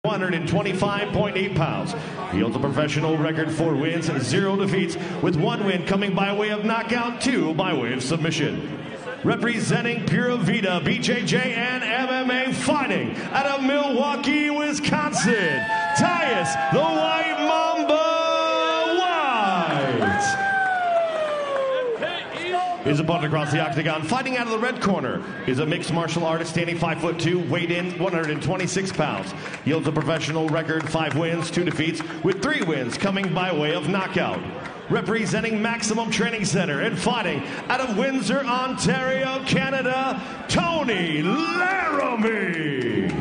125.8 pounds. He holds a professional record 4 wins, 0 defeats, with 1 win coming by way of knockout, 2 by way of submission. Representing Pura Vida, BJJ, and MMA fighting out of Milwaukee, Wisconsin, Tyus, the White Mamba White. His opponent across the octagon, fighting out of the red corner, is a mixed martial artist standing 5'2", weighed in 126 pounds. He holds a professional record 5 wins, 2 defeats, with 3 wins coming by way of knockout. Representing Maximum Training Center and fighting out of Windsor, Ontario, Canada, Tony Laramie.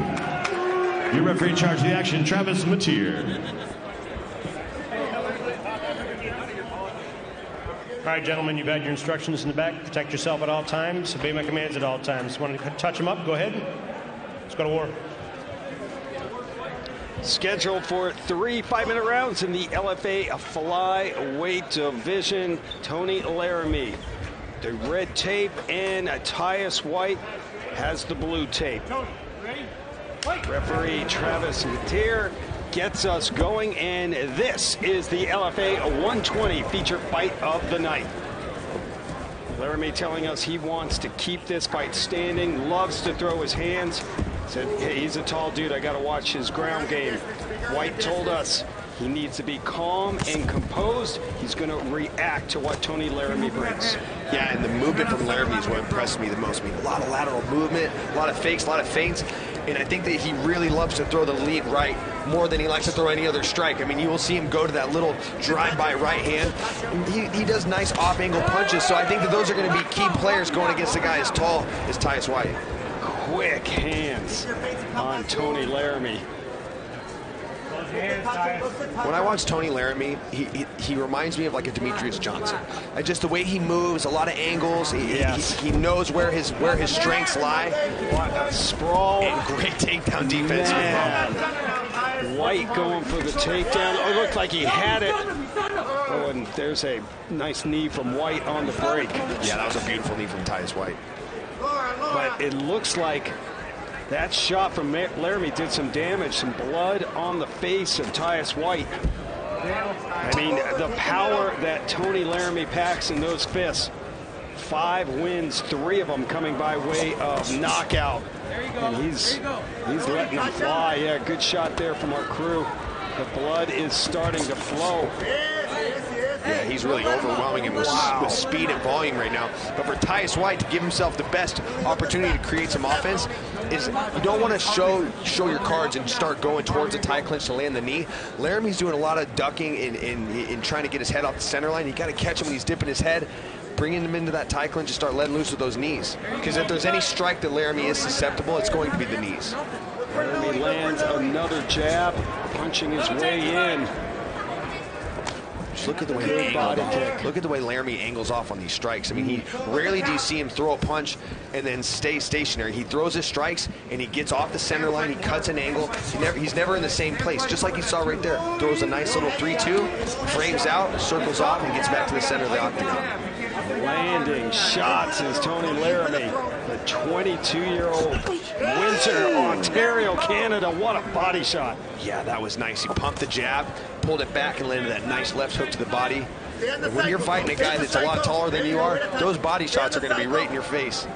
Your referee in charge of the action, Travis Mateer. All right, gentlemen, you've had your instructions in the back. Protect yourself at all times. Obey my commands at all times. Want to touch them up? Go ahead. Let's go to war. Scheduled for 3 5-minute rounds in the LFA flyweight division. Tony Laramie, the red tape, and Tyus White has the blue tape. Referee Travis Mateer gets us going, and this is the LFA 120 feature fight of the night. Laramie telling us he wants to keep this fight standing, loves to throw his hands. Said, hey, he's a tall dude, I gotta watch his ground game. White told us he needs to be calm and composed. He's gonna react to what Tony Laramie brings. Yeah, and the movement from Laramie is what impressed me the most. I mean, a lot of lateral movement, a lot of fakes, a lot of feints. And I think that he really loves to throw the lead right more than he likes to throw any other strike. I mean, you will see him go to that little drive-by right hand. He does nice off-angle punches, so I think that those are going to be key players going against a guy as tall as Tyus White. Quick hands on Tony Laramie. When I watch Tony Laramie, he reminds me of like a Demetrius Johnson. Just the way he moves, a lot of angles. He knows where his strengths lie. What a sprawl. And great takedown defense. White going for the takedown. Oh, it looked like he had it. Oh, and there's a nice knee from White on the break. Yeah, that was a beautiful knee from Tyus White. But it looks like that shot from Laramie did some damage, some blood on the face of Tyus White. I mean, the power that Tony Laramie packs in those fists. 5 wins, 3 of them coming by way of knockout. And he's letting them fly. Yeah, good shot there from our crew. The blood is starting to flow. Yeah, he's really overwhelming him with speed and volume right now. But for Tyus White to give himself the best opportunity to create some offense is you don't want to show your cards and start going towards the tie clinch to land the knee. Laramie's doing a lot of ducking and trying to get his head off the center line. You got to catch him when he's dipping his head, bringing him into that tie clinch and start letting loose with those knees. Because if there's any strike that Laramie is susceptible, it's going to be the knees. Laramie lands another jab, punching his way in. Just look at the way look at the way Laramie angles off on these strikes. I mean, rarely do you see him throw a punch and then stay stationary. He throws his strikes and he gets off the center line. He cuts an angle. He's never in the same place. Just like you saw right there. Throws a nice little 3-2, frames out, circles off, and gets back to the center of the octagon. Landing shots is Tony Laramie, the 22-year-old Windsor, Ontario, Canada. What a body shot. Yeah, that was nice. He pumped the jab, pulled it back, and landed that nice left hook to the body. And when you're fighting a guy that's a lot taller than you are, those body shots are going to be right in your face.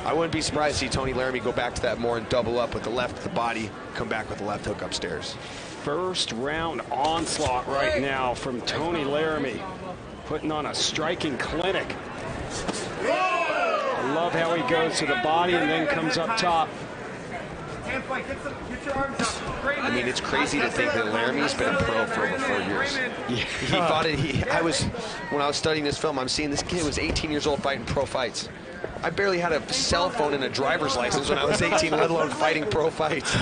I wouldn't be surprised to see Tony Laramie go back to that more and double up with the left of the body, come back with the left hook upstairs. First round onslaught right now from Tony Laramie, putting on a striking clinic. I love how he goes to the body and then comes up top. I mean, it's crazy to think that Laramie's been a pro for over 4 years. He thought when I was studying this film, I'm seeing this kid was 18 years old fighting pro fights. I barely had a cell phone and a driver's license when I was 18, let alone fighting pro fights.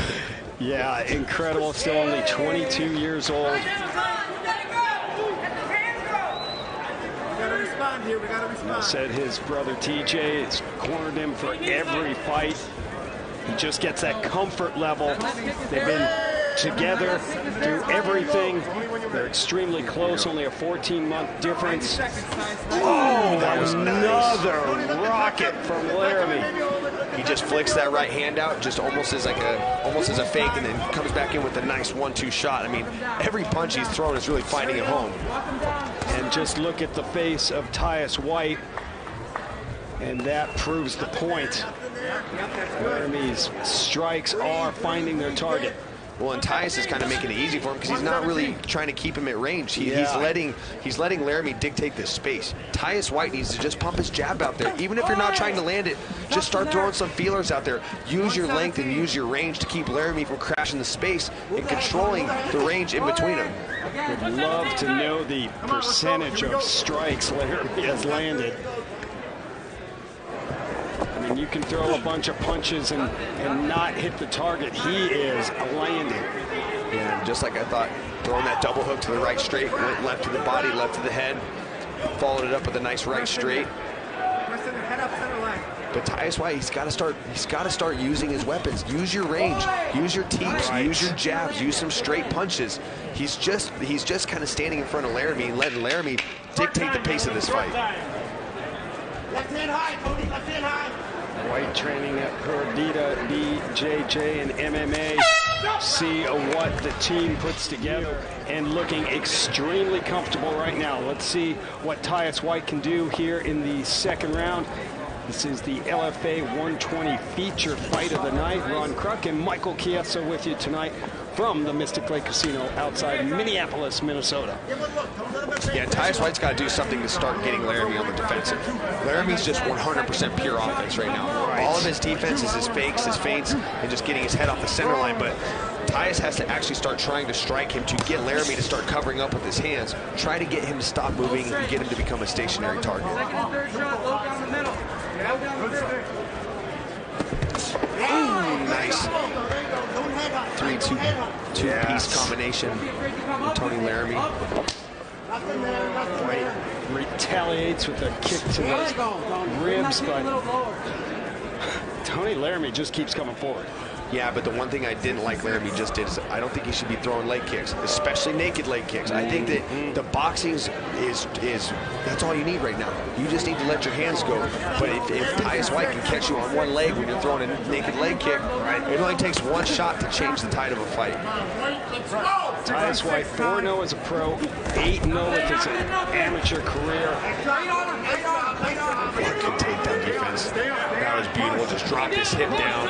Yeah, incredible. Still only 22 years old. Said his brother TJ has cornered him for every fight. He just gets that comfort level. They've been together through everything. They're extremely close, only a 14-month difference. Oh, that was another rocket from Laramie. He just flicks that right hand out, just almost as a fake, and then comes back in with a nice 1-2 shot. I mean, every punch he's thrown is really finding it home. And just look at the face of Tyus White, and that proves the point. Laramie's strikes are finding their target. Well, and Tyus is kind of making it easy for him because he's not really trying to keep him at range. He's letting Laramie dictate this space. Tyus White needs to just pump his jab out there. Even if you're not trying to land it, just start throwing some feelers out there. Use your length and use your range to keep Laramie from crashing the space and controlling the range in between them. Would love to know the percentage of strikes Laramie has landed. I mean, you can throw a bunch of punches and not hit the target. He is landing. Yeah, just like I thought, throwing that double hook to the right straight, went left to the body, left to the head, followed it up with a nice right straight. But Tyus White, he's got to start using his weapons. Use your range, use your teeps, use your jabs, use some straight punches. He's just kind of standing in front of Laramie and letting Laramie dictate the pace of this fight. Left hand high, Tony, left hand high. White training at Perdita, BJJ, and MMA. See what the team puts together and looking extremely comfortable right now. Let's see what Tyus White can do here in the second round. This is the LFA 120 feature fight of the night. Ron Kruk and Michael Chiesa with you tonight from the Mystic Lake Casino outside Minneapolis, Minnesota. Yeah, Tyus White's got to do something to start getting Laramie on the defensive. Laramie's just 100% pure offense right now. All of his defense is his fakes, his feints, and just getting his head off the center line. But Tyus has to actually start trying to strike him to get Laramie to start covering up with his hands, try to get him to stop moving and get him to become a stationary target. Ooh, nice 3-2-piece combination from Tony Laramie. White retaliates with a kick to the ribs, but Tony Laramie just keeps coming forward. Yeah, but the one thing I didn't like Laramie just did is I don't think he should be throwing leg kicks, especially naked leg kicks. I think that the boxing is that's all you need right now. You just need to let your hands go. But if Tyus White can catch you on one leg when you're throwing a naked leg kick, it only takes one shot to change the tide of a fight. Tyus White 4-0 as a pro, 8-0 with his amateur career. What good takedown defense. That was beautiful. Just dropped his hip down.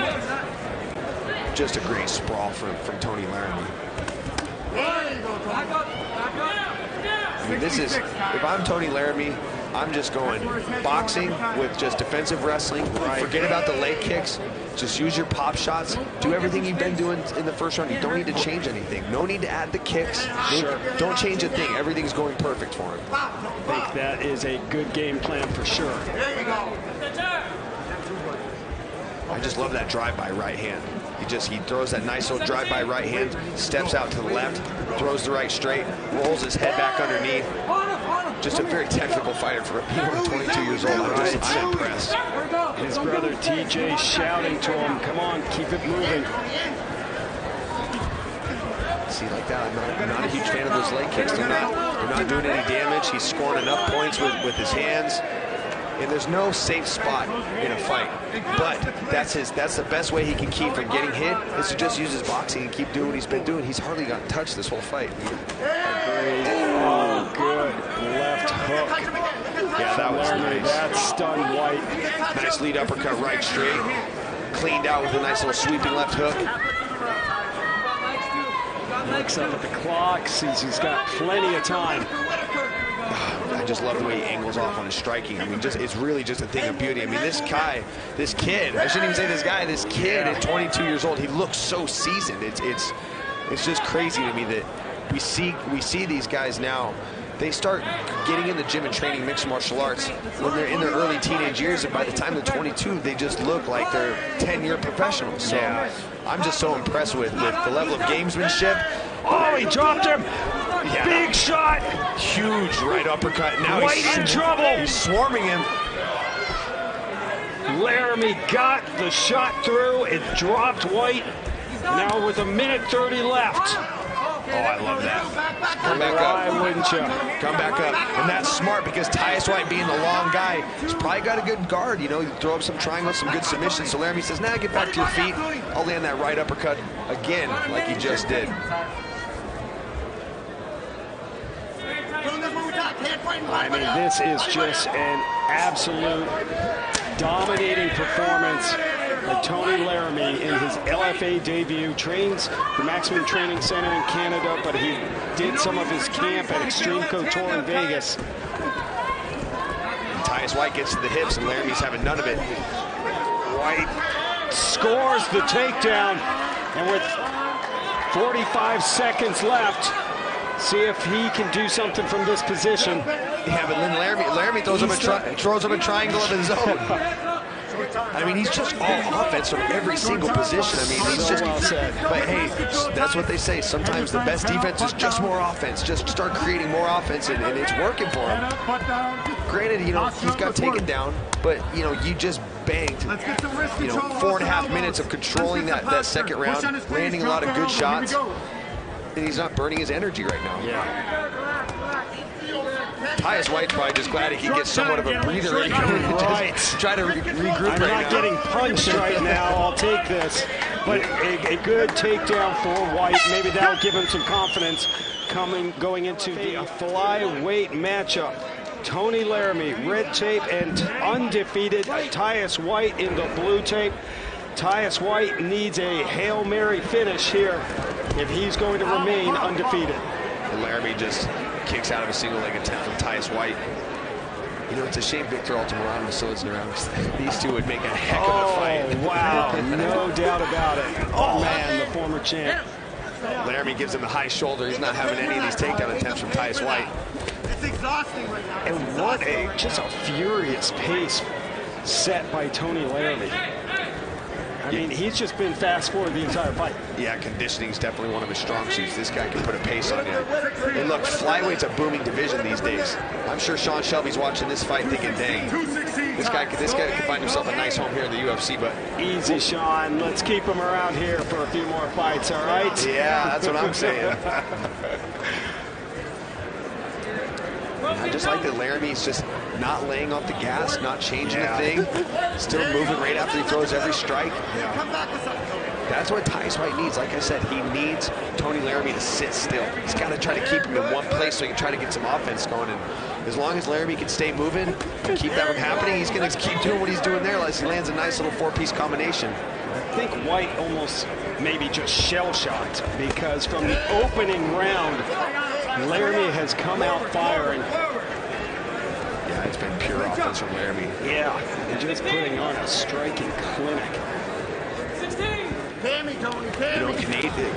Just a great sprawl from Tony Laramie. I mean, this is, if I'm Tony Laramie, I'm just going boxing with just defensive wrestling. Forget about the leg kicks. Just use your pop shots. Do everything you've been doing in the first round. You don't need to change anything. No need to add the kicks. Don't change a thing. Everything's going perfect for him. I think that is a good game plan for sure. I just love that drive-by right hand. He throws that nice little drive-by right hand, steps out to the left, throws the right straight, rolls his head back underneath. Just a very technical fighter for being 22 years old. I'm impressed. His brother TJ shouting to him, come on, keep it moving. See, like that, I'm not a huge fan of those leg kicks. They're not doing any damage. He's scoring enough points with his hands. And there's no safe spot in a fight, but that's the best way he can keep from getting hit is to just use his boxing and keep doing what he's been doing. He's hardly gotten touched this whole fight. Oh, good left hook. Yeah, that was nice. That stunned White. Nice lead uppercut right straight, cleaned out with a nice little sweeping left hook. Looks up at the clock, sees he's got plenty of time. I just love the way he angles off on his striking. I mean, it's really just a thing of beauty. I mean, this kid, I shouldn't even say this kid at 22 years old, he looks so seasoned. It's just crazy to me that we see these guys now. They start getting in the gym and training mixed martial arts when they're in their early teenage years, and by the time they're 22, they just look like they're 10-year professionals. So I'm just so impressed with the level of gamesmanship. Oh, he dropped him. Yeah. Big shot. Huge right uppercut. Now White in trouble. He's swarming him. Laramie got the shot through. It dropped White. Now with 1:30 left. Oh, I love that. Come back up. Why wouldn't you? Come back up. And that's smart because Tyus White, being the long guy, he's probably got a good guard. You know, you throw up some triangles, some good submissions. So Laramie says, nah, get back to your feet. I'll land that right uppercut again like he just did. I mean, this is just an absolute dominating performance by Tony Laramie in his LFA debut. Trains the Maximum Training Center in Canada, but he did some of his camp at Extreme Couture in Vegas. And Tyus White gets to the hips, and Laramie's having none of it. White scores the takedown, and with 45 seconds left, see if he can do something from this position. Yeah, but then Laramie throws up a triangle of his own. I mean, he's just all offense from every single position. I mean, he's just well said. But hey, that's what they say. Sometimes the best defense is just more offense. Just start creating more offense, and it's working for him. Granted, you know, he's got taken down, but, you know, you just banged, you know, 4.5 minutes of controlling that second round, landing a lot of good shots, and he's not burning his energy right now. Yeah. Tyus White's probably just glad he can get somewhat of a breather in. Just try to regroup I'm right not now. getting punched right now. I'll take this. But a good takedown for White. Maybe that'll give him some confidence going into the flyweight matchup. Tony Laramie, red tape, and undefeated Tyus White in the blue tape. Tyus White needs a Hail Mary finish here if he's going to remain undefeated. And Laramie just kicks out of a single leg attempt from Tyus White. You know, it's a shame Victor Altamirano still isn't around. These two would make a heck of a fight. Wow, no doubt about it. Oh, man, the former champ. Laramie gives him the high shoulder. He's not having any of these takedown attempts from Tyus White. It's exhausting right now. And what just a furious pace set by Tony Laramie. I mean, he's just been fast forward the entire fight. Yeah, conditioning is definitely one of his strong suits. This guy can put a pace on you. And look, flyweight's a booming division these days. I'm sure Sean Shelby's watching this fight thinking, dang, this guy could find himself a nice home here in the UFC, but... Easy, Sean. Let's keep him around here for a few more fights, all right? Yeah, that's what I'm saying. I just like that Laramie's just not laying off the gas, not changing a thing, still moving right after he throws every strike. That's what Tyus White needs. Like I said, he needs Tony Laramie to sit still. He's got to try to keep him in one place so he can try to get some offense going. And as long as Laramie can stay moving and keep that from happening, he's going to keep doing what he's doing there as he lands a nice little four-piece combination. I think White almost maybe just shell-shocked because from the opening round, Laramie has come out firing. Yeah, it's been pure offense from Laramie. Yeah, and just putting on a striking clinic. You know,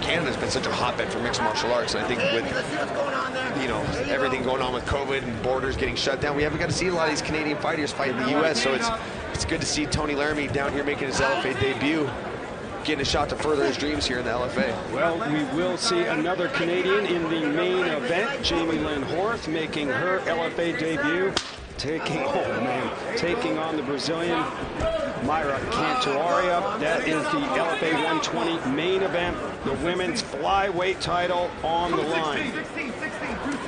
Canada's been such a hotbed for mixed martial arts, and I think with, you know, everything going on with COVID and borders getting shut down, we haven't got to see a lot of these Canadian fighters fight in the U.S., so it's good to see Tony Laramie down here making his LFA debut, getting a shot to further his dreams here in the LFA. Well, we will see another Canadian in the main event. Jamie Lynn Horth making her LFA debut, taking on the Brazilian Mayra Cantuaria. That is the LFA 120 main event. The women's flyweight title on the line.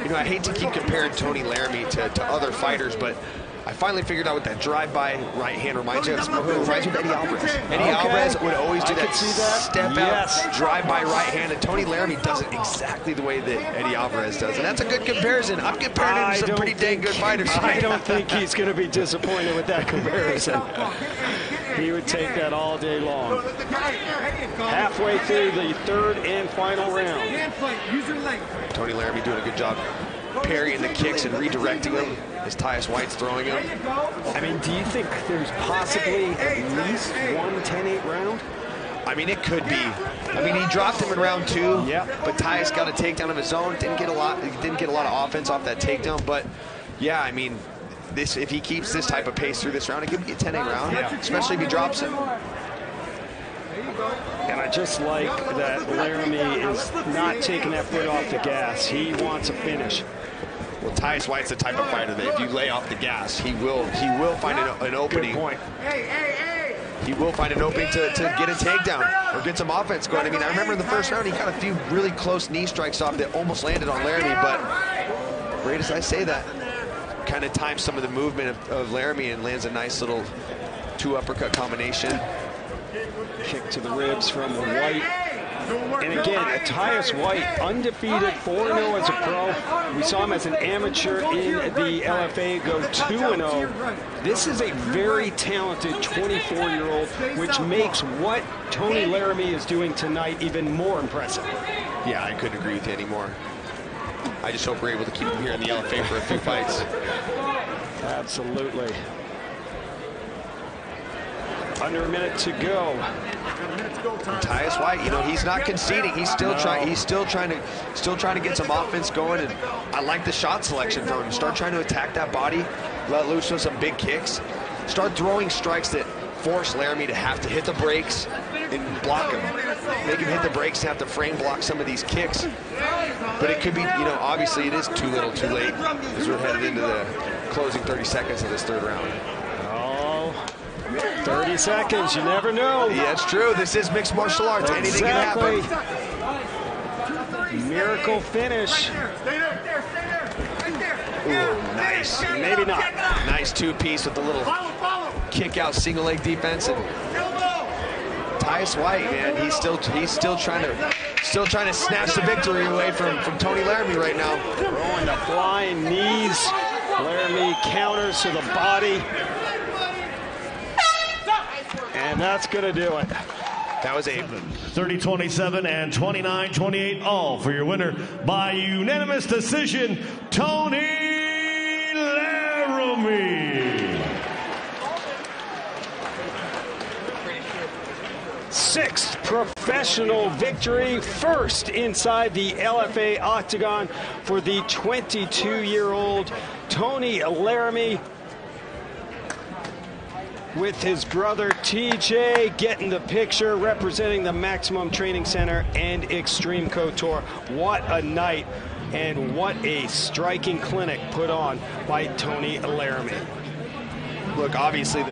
You know, I hate to keep comparing Tony Laramie to other fighters, but I finally figured out what that drive-by right hand reminds me of. It reminds me of Eddie Alvarez. Eddie Alvarez would always do that step-out, drive-by right hand, and Tony Laramie does it exactly the way that Eddie Alvarez does. And that's a good comparison. I'm comparing him to some pretty dang good fighters. I don't think he's going to be disappointed with that comparison. He would take that all day long. Halfway through the third and final round. Tony Laramie doing a good job parrying the kicks and redirecting them as Tyus White's throwing them. I mean, do you think there's possibly at least one 10-8 round? I mean, it could be. I mean, he dropped him in round 2, but Tyus got a takedown of his own. Didn't get a lot of offense off that takedown, but yeah, I mean, if he keeps this type of pace through this round, it could be a 10-8 round, especially if he drops him. And I just like that Laramie is not taking that foot off the gas. He wants a finish. Well, Tyus White's the type of fighter that if you lay off the gas, he will find an opening. Good point. he will find an opening to get a takedown or get some offense going. I mean, I remember in the first round, he got a few really close knee strikes off that almost landed on Laramie, but right as I say that, kind of times some of the movement of Laramie and lands a nice little 2 uppercut combination. Kick to the ribs from White. And again, Tyus White, undefeated, 4-0 as a pro. We saw him as an amateur in the LFA go 2-0. This is a very talented 24-year-old, which makes what Tony Laramie is doing tonight even more impressive. Yeah, I couldn't agree with you anymore. I just hope we're able to keep him here in the LFA for a few fights. Absolutely. Under a minute to go. And Tyus White, you know, he's not conceding. He's still trying. He's still trying to get some offense going. And I like the shot selection from him. Start trying to attack that body, let loose with some big kicks. Start throwing strikes that force Laramie to have to hit the brakes and block him. Make him hit the brakes and have to frame block some of these kicks. But it could be, you know, obviously it is too little, too late as we're headed into the closing 30 seconds of this 3rd round. 30 seconds, you never know. Yeah, it's true. This is mixed martial arts. Anything can happen. Miracle finish. Ooh, nice. Maybe not. Nice 2-piece with the little kick out single leg defense. And Tyus White, man, he's still trying to snatch the victory away from Tony Laramie right now. Throwing the flying knees. Laramie counters to the body. And that's going to do it. That was a 30-27 and 29-28, all for your winner by unanimous decision, Tony Laramie. 6th professional victory, 1st inside the LFA octagon for the 22-year-old Tony Laramie, with his brother TJ getting the picture, representing the Maximum Training Center and Extreme Couture. What a night, and what a striking clinic put on by Tony Laramie. look, obviously